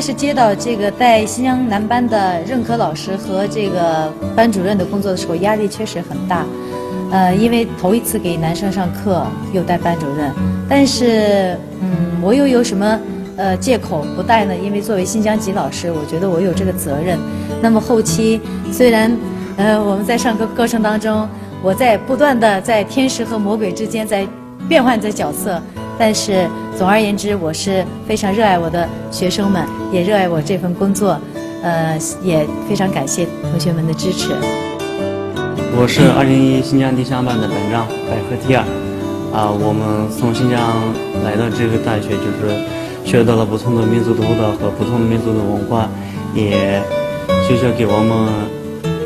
开始接到这个带新疆男班的任课老师和这个班主任的工作的时候，压力确实很大。因为头一次给男生上课，又带班主任，但是我又有什么借口不带呢？因为作为新疆籍老师，我觉得我有这个责任。那么后期虽然我们在上课过程当中，我在不断的在天使和魔鬼之间在变换着角色。但是总而言之，我是非常热爱我的学生们，也热爱我这份工作，也非常感谢同学们的支持。我是2011新疆第3班的班长白鹤提尔，我们从新疆来到这个大学，就是学到了不同的民族的舞蹈和不同的民族的文化，也学校给我们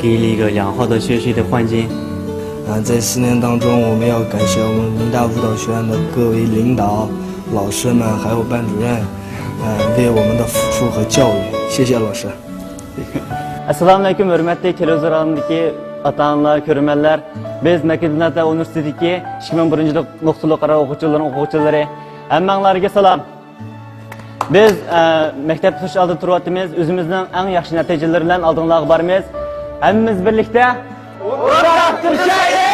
给了一个良好的学习的环境。在4年当中，我们要感谢我们林大舞蹈学院的各位领导、老师们，还有班主任，为我们的付出和教育，谢谢老师。Assalamualaikum hörmətli televizor alanındakı ata-analar, körümellər. Biz Məkkədinata Universitetidəki 2001-ci nöqtəli qara oxucuları, həmmənlərə salam. Biz məktəb tutuş aldı turvatımız, özümüzün ən yaxşı nəticələrlə aldığınlığı barımız. Həmmimiz birlikdə Uğraştır şəhid!